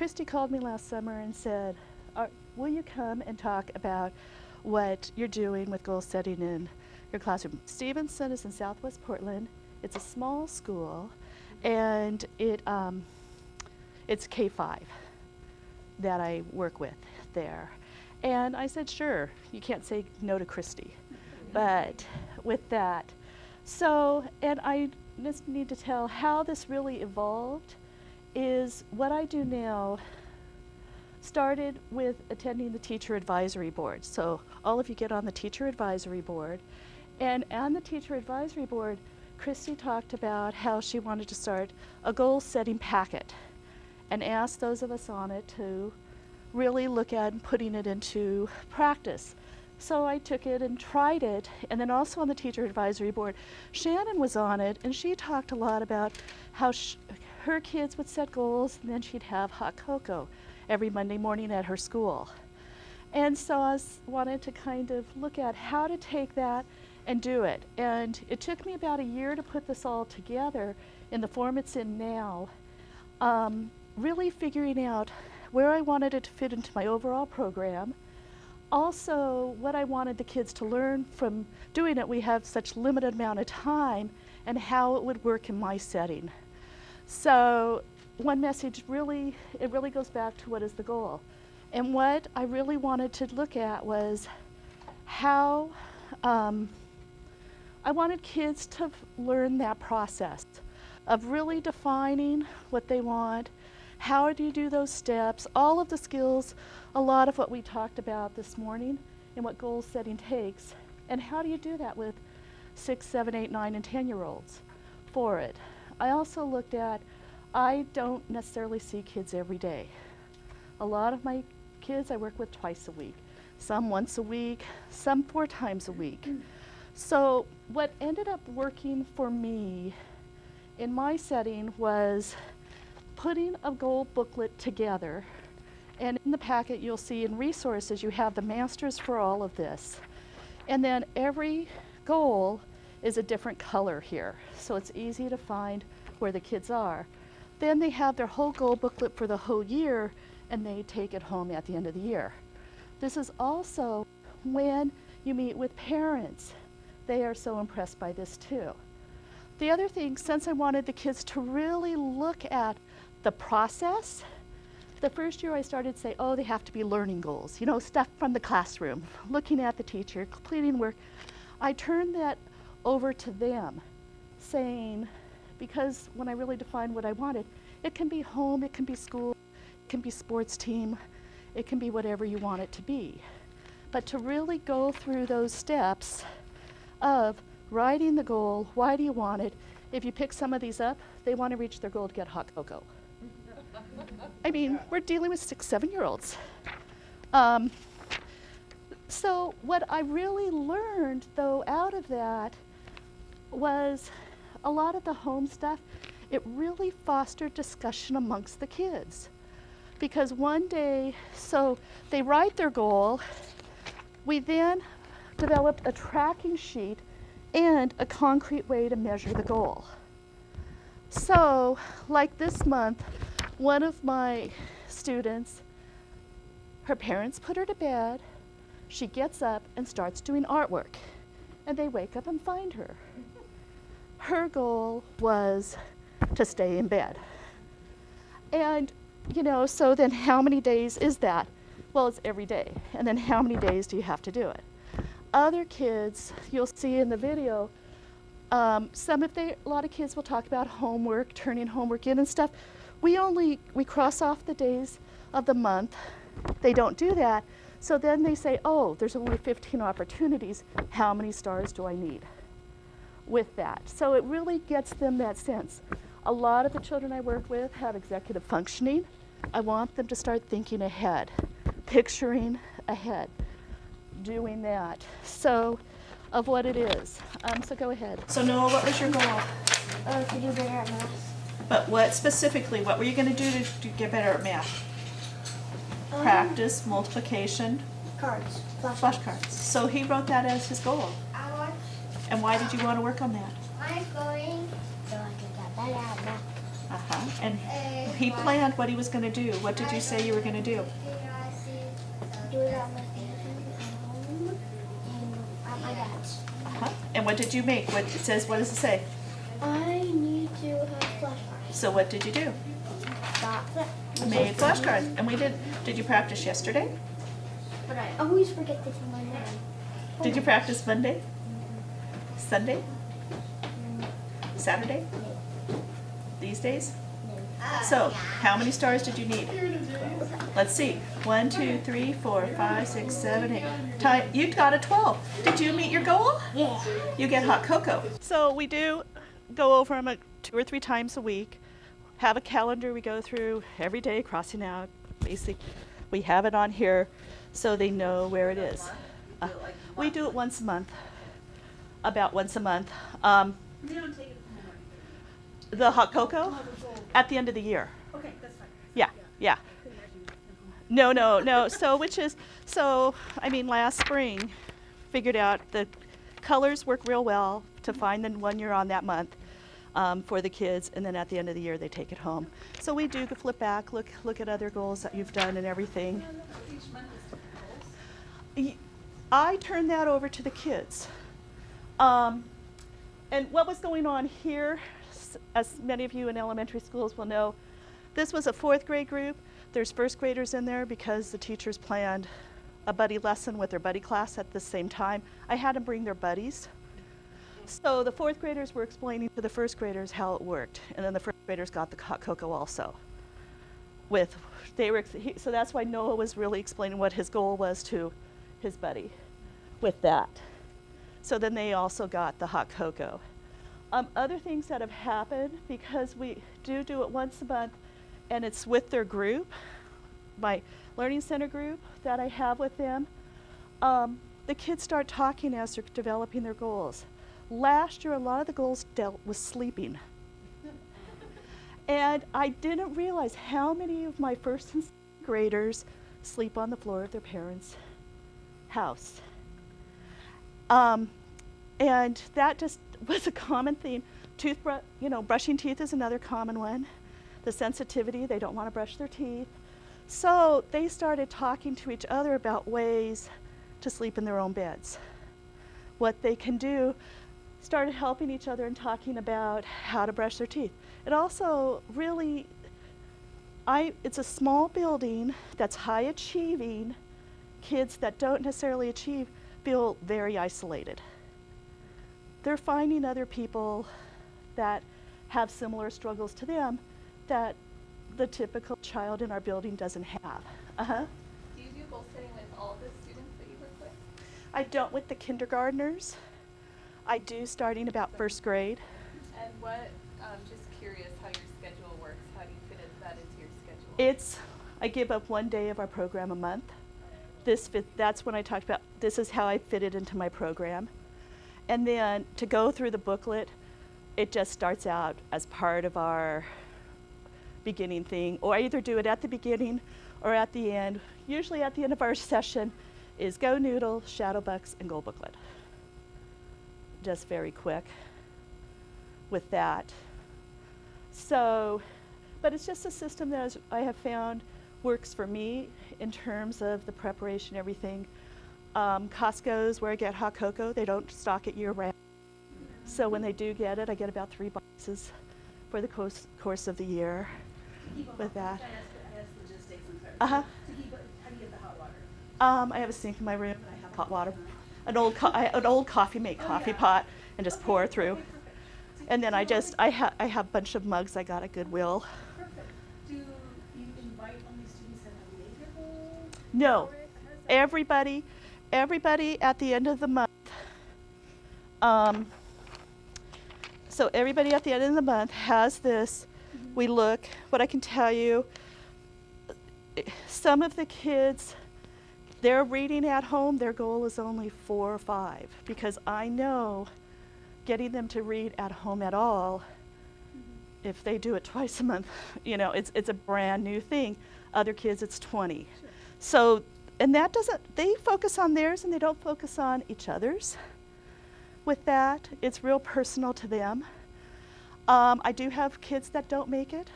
Christy called me last summer and said, will you come and talk about what you're doing with goal setting in your classroom? Stephenson is in Southwest Portland. It's a small school, and it's K-5 that I work with there. And I said, sure, you can't say no to Christy. But with that, so, and I just need to tell how this really evolved is what I do now started with attending the teacher advisory board. So all of you get on the teacher advisory board. And on the teacher advisory board, Christy talked about how she wanted to start a goal setting packet and asked those of us on it to really look at putting it into practice. So I took it and tried it, and then also on the teacher advisory board, Shannon was on it, and she talked a lot about how her kids would set goals, and then she'd have hot cocoa every Monday morning at her school. And so I wanted to kind of look at how to take that and do it. And it took me about a year to put this all together in the form it's in now, really figuring out where I wanted it to fit into my overall program. Also, what I wanted the kids to learn from doing it. We have such limited amount of time, and how it would work in my setting. So one message really goes back to what is the goal. And what I really wanted to look at was how I wanted kids to learn that process of really defining what they want. How do you do those steps? All of the skills, a lot of what we talked about this morning and what goal setting takes. And how do you do that with 6, 7, 8, 9, and 10-year-olds for it? I also looked at, I don't necessarily see kids every day. A lot of my kids I work with twice a week, some once a week, some 4 times a week. So what ended up working for me in my setting was putting a goal booklet together. And in the packet you'll see in resources you have the masters for all of this. And then every goal is a different color here, so it's easy to find where the kids are. Then they have their whole goal booklet for the whole year, and they take it home at the end of the year. This is also when you meet with parents. They are so impressed by this too. The other thing, since I wanted the kids to really look at the process, the first year I started to say, oh, they have to be learning goals, you know, stuff from the classroom, looking at the teacher, completing work. I turned that over to them, saying, because when I really defined what I wanted, it can be home, it can be school, it can be sports team, it can be whatever you want it to be. But to really go through those steps of writing the goal, why do you want it? If you pick some of these up, they want to reach their goal to get hot cocoa. I mean, we're dealing with 6, 7-year-olds. So what I really learned, though, out of that was a lot of the home stuff, it really fostered discussion amongst the kids. Because one day, so they write their goal, we then developed a tracking sheet and a concrete way to measure the goal. So, like this month, one of my students, her parents put her to bed, she gets up and starts doing artwork, and they wake up and find her. Her goal was to stay in bed. And, you know, so then how many days is that? Well, it's every day. And then how many days do you have to do it? Other kids, you'll see in the video, a lot of kids will talk about homework, turning homework in and stuff. We cross off the days of the month. They don't do that. So then they say, oh, there's only 15 opportunities. How many stars do I need with that? So it really gets them that sense. A lot of the children I work with have executive functioning. I want them to start thinking ahead, picturing ahead, doing that. So of what it is. So go ahead. So Noah, what was your goal? To do better at math. But what specifically, what were you going to do to get better at math? Practice, multiplication? Cards. Flashcards. So he wrote that as his goal. And why did you want to work on that? I'm going to get better at math. And he planned what he was going to do. What did you say you were going to do? Do it at my station at home and at my dad's. And what did you make? What it says? What does it say? I need to have flashcards. So what did you do? Made flashcards. And we did. Did you practice yesterday? But I always forget to tell my mom. Did you practice Monday? Sunday? Saturday? These days? So, how many stars did you need? Let's see. 1, 2, 3, 4, 5, 6, 7, 8. You got a 12. Did you meet your goal? Yeah. You get hot cocoa. So we do go over them 2 or 3 times a week. Have a calendar we go through every day, crossing out. Basically, we have it on here so they know where it is. We do it once a month. About once a month. You don't take it home. The hot cocoa? At the end of the year. Okay, that's fine. Yeah. No. So I mean, last spring, figured out the colors work real well to find the one you're on that month for the kids, and then at the end of the year they take it home. So we do flip back, look at other goals that you've done and everything. Each month is different goals. I turn that over to the kids. And what was going on here, as many of you in elementary schools will know, this was a 4th grade group. There's 1st graders in there because the teachers planned a buddy lesson with their buddy class at the same time. I had them bring their buddies. So the 4th graders were explaining to the 1st graders how it worked, and then the 1st graders got the hot cocoa also. So that's why Noah was really explaining what his goal was to his buddy with that. So then they also got the hot cocoa. Other things that have happened, because we do it once a month, and it's with their group, my Learning Center group that I have with them, the kids start talking as they're developing their goals. Last year, a lot of the goals dealt with sleeping. And I didn't realize how many of my 1st and 2nd graders sleep on the floor of their parents' house. And that just was a common theme. Brushing teeth is another common one. The sensitivity, they don't want to brush their teeth. So they started talking to each other about ways to sleep in their own beds. What they can do, started helping each other and talking about how to brush their teeth. It also really, it's a small building that's high achieving. Kids that don't necessarily achieve feel very isolated. They're finding other people that have similar struggles to them that the typical child in our building doesn't have. Do you do goal setting with all the students that you work with? I don't with the kindergartners. I do starting about 1st grade. And what, just curious how your schedule works. How do you fit that into your schedule? I give up 1 day of our program a month. That's when I talked about, this is how I fit it into my program. And then to go through the booklet, it just starts out as part of our beginning thing, or I either do it at the beginning or at the end. Usually at the end of our session is Go Noodle, Shadow Bucks, and Goal Booklet. Just very quick with that. So, but it's just a system that I have found works for me in terms of the preparation, everything. Costco's where I get hot cocoa. They don't stock it year round. So when they do get it, I get about 3 boxes for the course of the year with that. I asked logistics and stuff. How do you get the hot water? I have a sink in my room and I have hot water. An old coffee pot and just pour through. And then I have a bunch of mugs I got at Goodwill. Perfect. Do you invite only students that have made their goals? No. Everybody at the end of the month. So everybody at the end of the month has this. We look. What I can tell you, some of the kids, they're reading at home. Their goal is only 4 or 5 because I know getting them to read at home at all, if they do it twice a month, it's a brand new thing. Other kids, it's 20. Sure. So, and that they focus on theirs and they don't focus on each other's. With that, it's real personal to them. I do have kids that don't make it,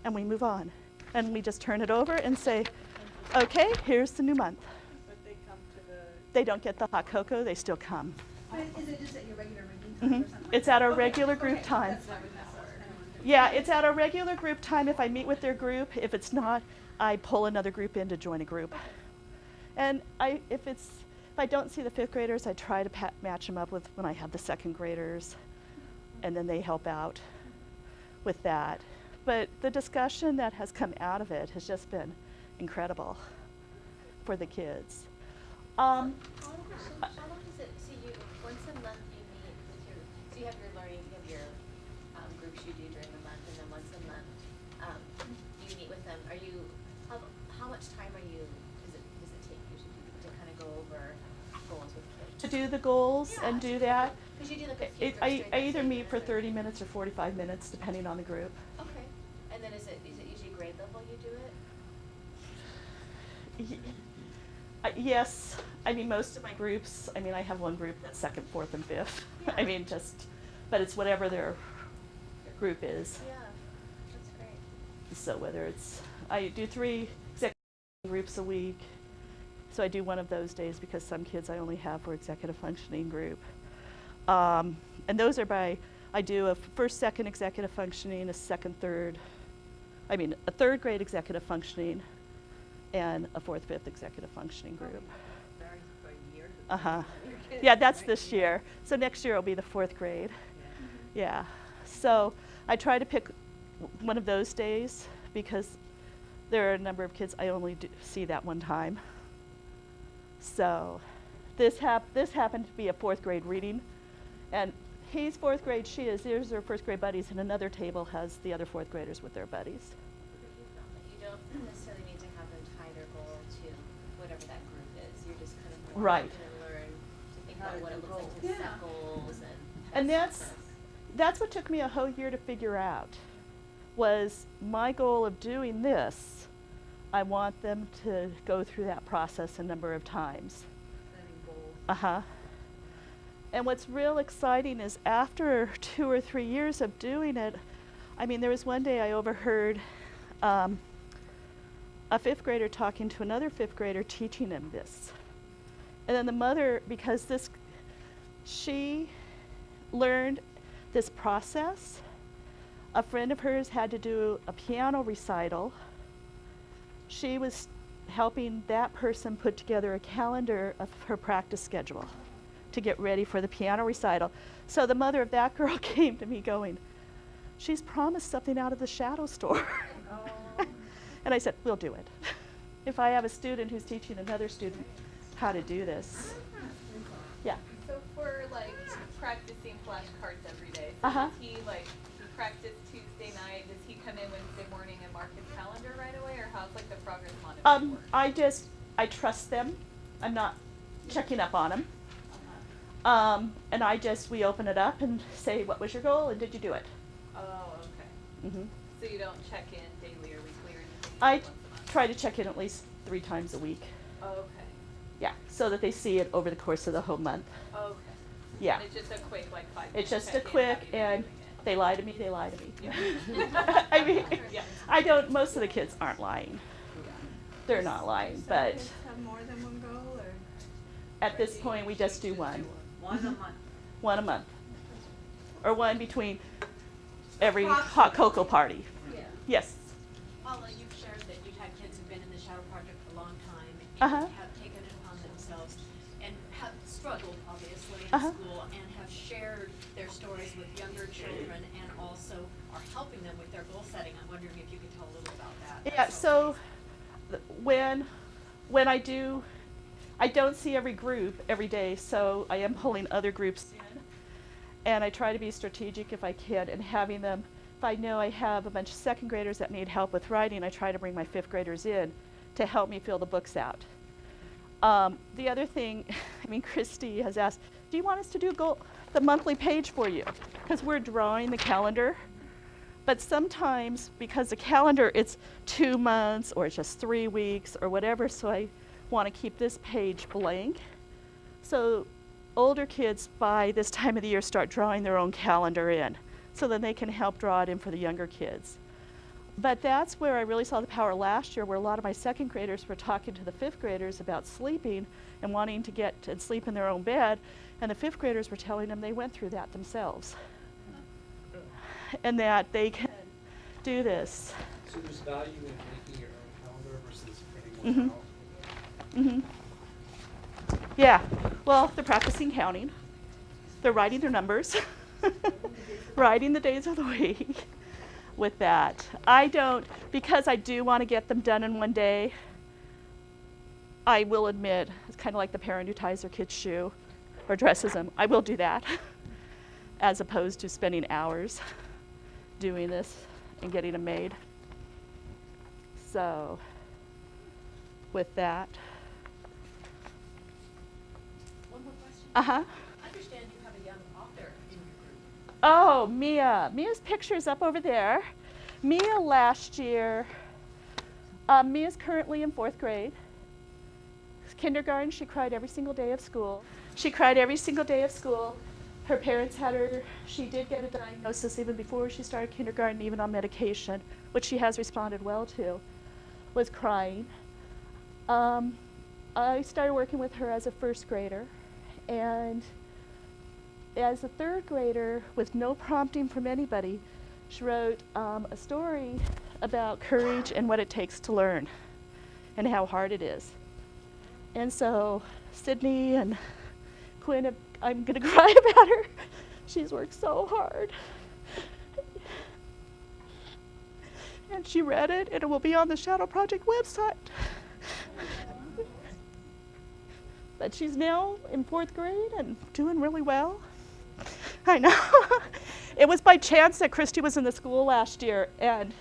and we move on. And we just turn it over and say, okay, here's the new month. But they come to the. They don't get the hot cocoa, they still come. But is it just at your regular reading time or something? It's at our regular group time. That's not with that word. Yeah, it's at our regular group time if I meet with their group. If it's not, I pull another group in to join a group. And if I don't see the 5th graders, I try to match them up with when I have the 2nd graders, and then they help out with that. But the discussion that has come out of it has just been incredible for the kids. How long is it, so you, once a month you meet with your, so you have your learning, you have your groups you do during the month, and then once a month you meet with them. Are you, how much time are you, does it take you to kind of go over goals with kids? To do the goals and do that, Because you do like a few groups during I the either day meet for or- 30 minutes or 45 minutes, depending on the group. Okay, and then is it usually grade level you do it? Yes, I mean, most of my groups, I mean, I have one group that's 2nd, 4th, and 5th. I Yeah. mean, but it's whatever their group is. Yeah, that's great. So whether it's, I do 3 executive groups a week. So I do one of those days because some kids I only have for executive functioning group. And those are I do a 1st, 2nd executive functioning, a 2nd, 3rd, a 3rd grade executive functioning, and a 4th, 5th executive functioning group. Yeah, that's this year. So next year will be the 4th grade. Yeah. So I try to pick one of those days because there are a number of kids I only see that one time. So this happened to be a 4th grade reading, and he's 4th grade, she is. There's their 1st grade buddies, and another table has the other 4th graders with their buddies. You don't necessarily need to have them tie their goal to whatever that group is. You're just kind of Right. going to learn to think about what it looks like to Yeah. set goals and And have success. that's what took me a whole year to figure out, was my goal of doing this. I want them to go through that process a number of times. And what's real exciting is after 2 or 3 years of doing it, I mean, there was one day I overheard a 5th grader talking to another 5th grader teaching him this. And then the mother, because she learned this process. A friend of hers had to do a piano recital. She was helping that person put together a calendar of her practice schedule to get ready for the piano recital. So the mother of that girl came to me going, she's promised something out of the shadow store. And I said, we'll do it. If I have a student who's teaching another student how to do this. Yeah. So for like practicing flashcards every day, so Uh-huh. does he practice Tuesday night? Does he come in Wednesday morning and mark his calendar right away, or how's like the progress monitoring work? I trust them. I'm not checking up on them. And we open it up and say, what was your goal and did you do it? Oh, okay. Hmm. So you don't check in daily or weekly or anything? I once a month? try to check in at least 3 times a week. Oh, okay. Yeah, so that they see it over the course of the whole month. Oh, okay. Yeah. And it's just a quick 5 minutes. It's just a check-in, how quick, you been and doing it? they lie to me, they lie to me. Yeah. I mean, Yeah. most of the kids aren't lying. They're not lying, but Kids have more than one goal, or? at this point, we just do one. One a month. One a month. Or one between every hot cocoa party. Yeah. Yes. Paula, you've shared that you've had kids who've been in the Shadow Project for a long time and Uh-huh. have taken it upon themselves and have struggled, obviously, in Uh-huh. school and have shared their stories with younger children and also are helping them with their goal setting. I'm wondering if you could tell a little about that. Yeah, so when I don't see every group every day, so I am pulling other groups in. And I try to be strategic if I can, and having them, if I know I have a bunch of 2nd graders that need help with writing, I try to bring my 5th graders in to help me fill the books out. The other thing, Christy has asked, do you want us to do the monthly page for you? Because we're drawing the calendar. But sometimes, because the calendar, it's 2 months, or it's just 3 weeks, or whatever, so I want to keep this page blank. So older kids, by this time of the year, start drawing their own calendar in. so then they can help draw it in for the younger kids. But that's where I really saw the power last year, where a lot of my second graders were talking to the fifth graders about sleeping and wanting to get and sleep in their own bed, and the fifth graders were telling them they went through that themselves and that they can do this. So there's value in making your own calendar versus printing one out? Yeah, well, they're practicing counting. They're writing their numbers, writing the days of the week with that. I don't, because I do want to get them done in one day, I will admit, it's kind of like the parent who ties their kid's shoe or dresses them. I will do that as opposed to spending hours doing this and getting them made. So, with that. One more question. Uh-huh. I understand you have a young author in your group. Oh, Mia. Mia's picture is up over there. Mia last year, Mia's currently in 4th grade. Kindergarten, she cried every single day of school. She cried every single day of school. Her parents had her, she did get a diagnosis even before she started kindergarten, even on medication, which she has responded well to, was crying. I started working with her as a 1st grader, and as a 3rd grader, with no prompting from anybody, she wrote a story about courage and what it takes to learn and how hard it is. And so Sydney and Quinn, I'm going to cry about her. She's worked so hard. And she read it, and it will be on the Shadow Project website. But she's now in 4th grade and doing really well. I know. It was by chance that Christy was in the school last year, and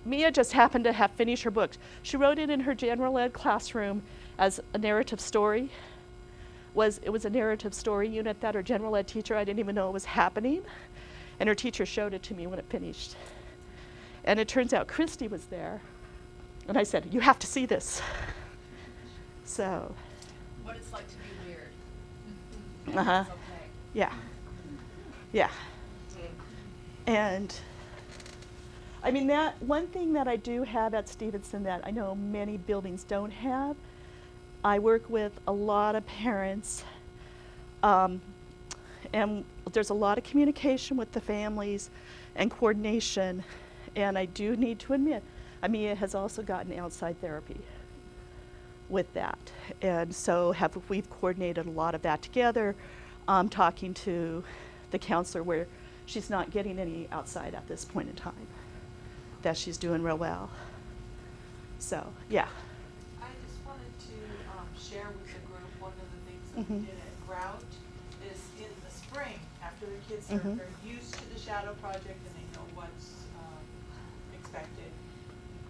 Mia just happened to have finished her book. She wrote it in her general ed classroom as a narrative story. It was a narrative story unit that her general ed teacher, I didn't even know it was happening, and her teacher showed it to me when it finished. And it turns out Christy was there, and I said, "You have to see this." So. What it's like to be weird. Uh-huh. It's okay. Yeah. Yeah. And I mean, that one thing that I do have at Stephenson that I know many buildings don't have, I work with a lot of parents, and there's a lot of communication with the families and coordination, and I do need to admit, Mia has also gotten outside therapy with that, and so we've coordinated a lot of that together, talking to the counselor where she's not getting any outside at this point in time, that she's doing real well. So, yeah. I just wanted to share with the group one of the things that we did at Grout is in the spring, after the kids are very used to the Shadow Project and they know what's expected,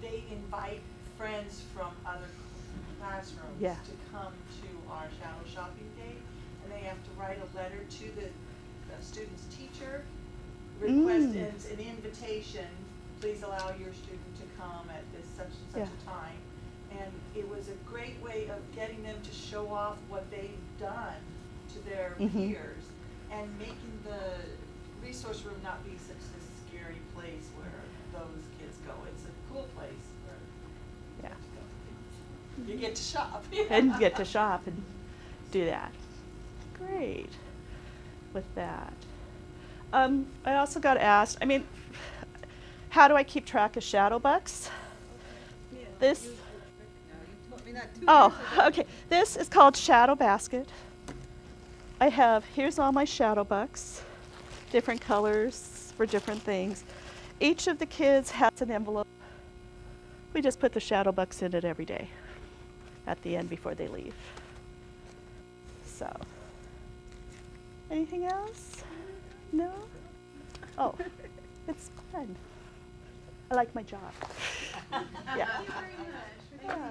they invite friends from other classrooms to come to our Shadow Shopping Day, and they have to write a letter to the student's teacher, request an invitation, please allow your student to come at this such and such a time. And it was a great way of getting them to show off what they've done to their peers and making the resource room not be such a scary place where those kids go. It's a cool place where you get to shop. And get to shop and do that. Great with that. I also got asked, how do I keep track of shadow bucks? This, okay. This is called Shadow Basket. Here's all my shadow bucks, different colors for different things. Each of the kids has an envelope. We just put the shadow bucks in it every day at the end before they leave. So, anything else? No? Oh, it's fun. I like my job. Yeah. Thank you very much. Yeah.